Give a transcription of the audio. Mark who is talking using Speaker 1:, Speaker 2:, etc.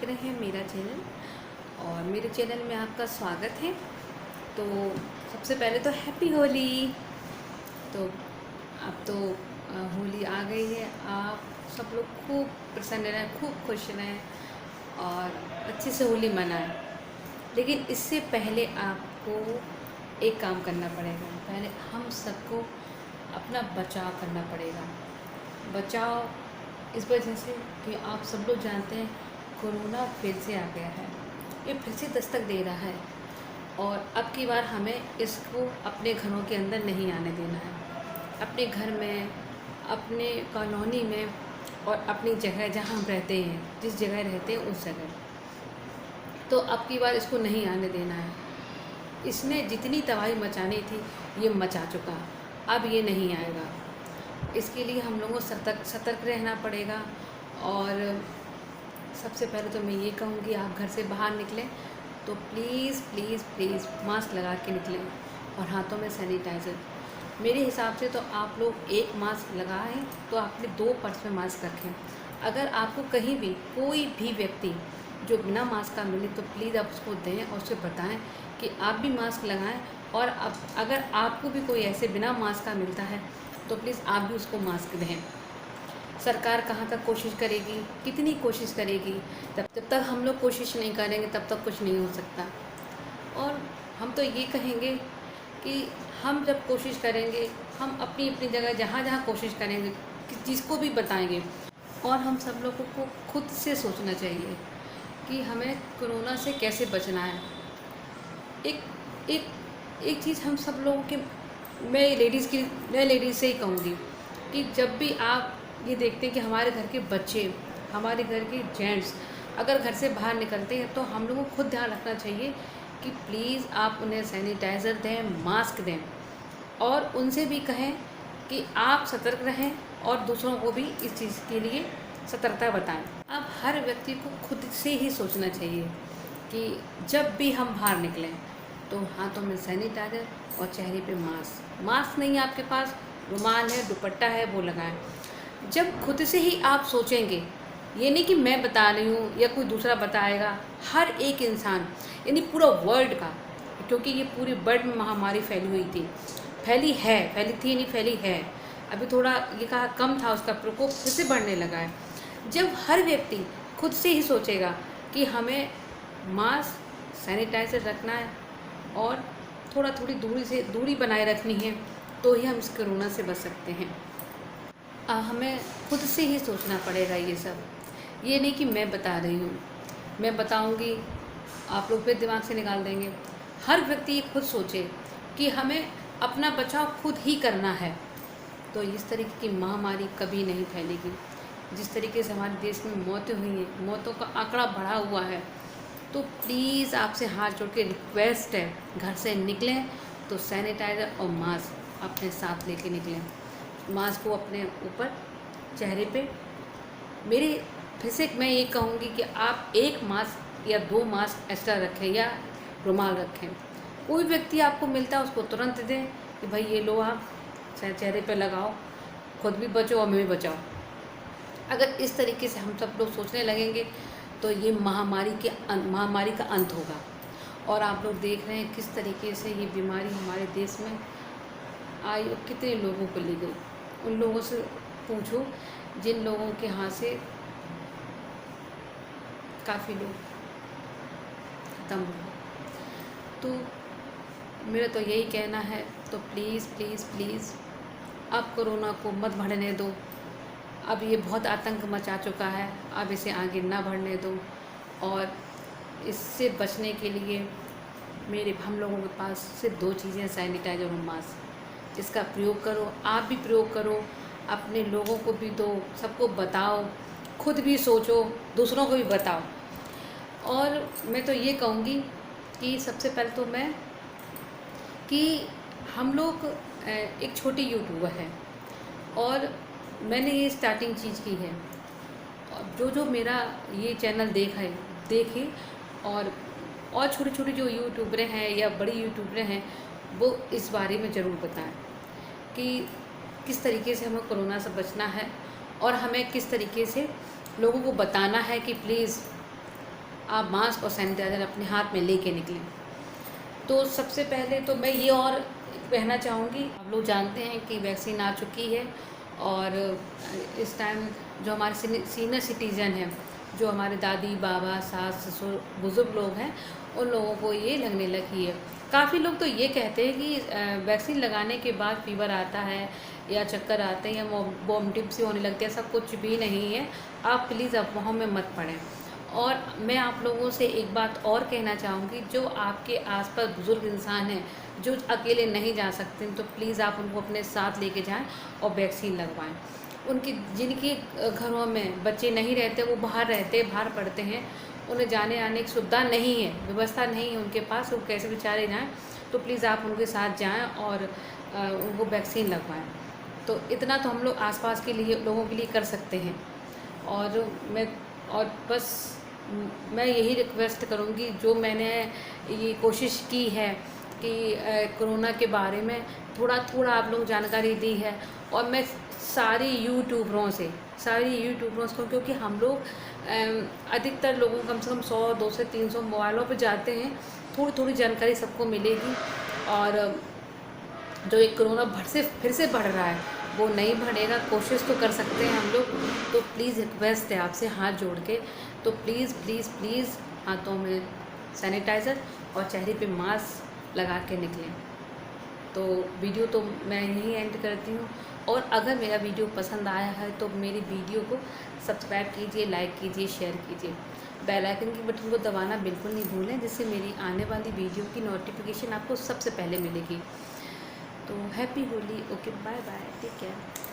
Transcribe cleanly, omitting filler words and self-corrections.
Speaker 1: रहे हैं मेरा चैनल और मेरे चैनल में आपका स्वागत है। तो सबसे पहले तो हैप्पी होली। तो अब तो होली आ गई है। आप सब लोग खूब प्रसन्न रहें, खूब खुश रहें और अच्छे से होली मनाएं। लेकिन इससे पहले आपको एक काम करना पड़ेगा। पहले हम सबको अपना बचाव करना पड़ेगा। बचाव इस वजह से कि आप सब लोग जानते हैं कोरोना फिर से आ गया है। ये फिर से दस्तक दे रहा है और अब की बार हमें इसको अपने घरों के अंदर नहीं आने देना है। अपने घर में, अपने कॉलोनी में और अपनी जगह जहाँ हम रहते हैं, जिस जगह रहते हैं उस जगह, तो अब की बार इसको नहीं आने देना है। इसने जितनी तबाही मचानी थी ये मचा चुका, अब ये नहीं आएगा। इसके लिए हम लोगों को सतर्क रहना पड़ेगा। और सबसे पहले तो मैं ये कहूँगी, आप घर से बाहर निकलें तो प्लीज़ प्लीज़ प्लीज़ मास्क लगा के निकलें और हाथों में सैनिटाइज़र। मेरे हिसाब से तो आप लोग एक मास्क लगाएं तो अपने 2 पर्स में मास्क रखें। अगर आपको कहीं भी कोई भी व्यक्ति जो बिना मास्क का मिले तो प्लीज़ आप उसको दें और उसे बताएं कि आप भी मास्क लगाएं। और अब अगर आपको भी कोई ऐसे बिना मास्क का मिलता है तो प्लीज़ आप भी उसको मास्क दें। सरकार कहाँ तक कोशिश करेगी, कितनी कोशिश करेगी, जब तक हम लोग कोशिश नहीं करेंगे तब तक कुछ नहीं हो सकता। और हम तो ये कहेंगे कि हम जब कोशिश करेंगे, हम अपनी अपनी जगह जहाँ जहाँ कोशिश करेंगे, जिसको भी बताएंगे। और हम सब लोगों को खुद से सोचना चाहिए कि हमें कोरोना से कैसे बचना है। एक एक एक चीज़ हम सब लोगों के, मैं लेडीज़ से ही कहूँगी कि जब भी आप ये देखते हैं कि हमारे घर के बच्चे, हमारे घर के जेंट्स अगर घर से बाहर निकलते हैं तो हम लोगों को खुद ध्यान रखना चाहिए कि प्लीज़ आप उन्हें सैनिटाइज़र दें, मास्क दें और उनसे भी कहें कि आप सतर्क रहें और दूसरों को भी इस चीज़ के लिए सतर्कता बताएं। अब हर व्यक्ति को खुद से ही सोचना चाहिए कि जब भी हम बाहर निकलें तो हाथों में सैनिटाइज़र और चेहरे पे मास्क नहीं है आपके पास, रुमाल है, दुपट्टा है, वो लगाएं। जब खुद से ही आप सोचेंगे, ये नहीं कि मैं बता रही हूँ या कोई दूसरा बताएगा, हर एक इंसान यानी पूरा वर्ल्ड का, क्योंकि ये पूरी वर्ल्ड में महामारी फैली हुई थी, फैली थी नहीं, फैली है। अभी थोड़ा ये कहा कम था, उसका प्रकोप फिर से बढ़ने लगा है। जब हर व्यक्ति खुद से ही सोचेगा कि हमें मास्क, सैनिटाइज़र रखना है और थोड़ी दूरी बनाए रखनी है, तो ही हम इस कोरोना से बच सकते हैं। हमें खुद से ही सोचना पड़ेगा ये सब। ये नहीं कि मैं बता रही हूँ, मैं बताऊँगी आप लोग फिर दिमाग से निकाल देंगे। हर व्यक्ति ये खुद सोचे कि हमें अपना बचाव खुद ही करना है, तो इस तरीके की महामारी कभी नहीं फैलेगी। जिस तरीके से हमारे देश में मौतें हुई हैं, मौतों का आंकड़ा बढ़ा हुआ है, तो प्लीज़ आपसे हाथ जोड़ के रिक्वेस्ट है, घर से निकलें तो सैनिटाइज़र और मास्क अपने साथ लेके निकलें। मास्क को अपने ऊपर, चेहरे पे, मेरे फिर से मैं ये कहूँगी कि आप 1 मास्क या 2 मास्क एक्स्ट्रा रखें या रुमाल रखें। कोई व्यक्ति आपको मिलता है उसको तुरंत दें कि भाई ये लो, आप चेहरे पे लगाओ, खुद भी बचो और मैं भी बचाओ। अगर इस तरीके से हम सब लोग सोचने लगेंगे तो ये महामारी का अंत होगा। और आप लोग देख रहे हैं किस तरीके से ये बीमारी हमारे देश में आई और कितने लोगों को ले गई। उन लोगों से पूछो जिन लोगों के हाथ से काफ़ी लोग ख़त्म हुए। तो मेरा तो यही कहना है, तो प्लीज़ प्लीज़ प्लीज़ अब कोरोना को मत बढ़ने दो। अब ये बहुत आतंक मचा चुका है, अब इसे आगे ना बढ़ने दो। और इससे बचने के लिए हम लोगों के पास सिर्फ 2 चीज़ें, सैनिटाइज़र और मास्क। इसका प्रयोग करो, आप भी प्रयोग करो, अपने लोगों को भी दो, सबको बताओ, खुद भी सोचो, दूसरों को भी बताओ। और मैं तो ये कहूँगी कि सबसे पहले तो मैं कि हम लोग एक छोटी यूट्यूबर है और मैंने ये स्टार्टिंग चीज़ की है। और जो मेरा ये चैनल देखे और छोटे जो यूट्यूबर हैं या बड़ी यूट्यूबर हैं, वो इस बारे में ज़रूर बताएं कि किस तरीके से हमें कोरोना से बचना है और हमें किस तरीके से लोगों को बताना है कि प्लीज़ आप मास्क और सैनिटाइज़र अपने हाथ में लेके निकलें। तो सबसे पहले तो मैं ये और कहना चाहूँगी, आप लोग जानते हैं कि वैक्सीन आ चुकी है और इस टाइम जो हमारे सीनियर सिटीज़न हैं, जो हमारे दादी बाबा सास ससुर बुज़ुर्ग लोग हैं, उन लोगों को ये लगने लगी है। काफ़ी लोग तो ये कहते हैं कि वैक्सीन लगाने के बाद फीवर आता है या चक्कर आते हैं या वॉमिटिंग सी होने लगती है। ऐसा कुछ भी नहीं है। आप प्लीज़ अफवाहों में मत पड़ें। और मैं आप लोगों से एक बात और कहना चाहूँगी, जो आपके आसपास बुज़ुर्ग इंसान हैं जो अकेले नहीं जा सकते, तो प्लीज़ आप उनको अपने साथ लेके जाएं और वैक्सीन लगवाएं। उनकी जिनके घरों में बच्चे नहीं रहते, वो बाहर रहते बाहर पढ़ते हैं, उन्हें जाने आने की सुविधा नहीं है, व्यवस्था नहीं है उनके पास, वो कैसे बेचारे जाएं। तो प्लीज़ आप उनके साथ जाएं और उनको वैक्सीन लगवाएं। तो इतना तो हम लोग आसपास के लिए लोगों के लिए कर सकते हैं। और बस मैं यही रिक्वेस्ट करूँगी, जो मैंने ये कोशिश की है कि कोरोना के बारे में थोड़ा थोड़ा आप लोग जानकारी दी है, और मैं सारी यूट्यूबरों को, क्योंकि हम लोग अधिकतर लोगों कम से कम 100 200 से 300 मोबाइलों पर जाते हैं, थोड़ी थोड़ी जानकारी सबको मिलेगी। और जो एक कोरोना फिर से बढ़ रहा है, वो नहीं बढ़ेगा। कोशिश तो कर सकते हैं हम लोग। तो प्लीज़ रिक्वेस्ट है आपसे हाथ जोड़ के, तो प्लीज़ प्लीज़ प्लीज़ हाथों में सैनिटाइज़र और चेहरे पे मास्क लगा के निकलें। तो वीडियो तो मैं यहीं एंड करती हूँ। और अगर मेरा वीडियो पसंद आया है तो मेरी वीडियो को सब्सक्राइब कीजिए, लाइक कीजिए, शेयर कीजिए। बेल आइकन की बटन को दबाना बिल्कुल नहीं भूलें, जिससे मेरी आने वाली वीडियो की नोटिफिकेशन आपको सबसे पहले मिलेगी। तो happy Holi. Okay, bye bye, take care.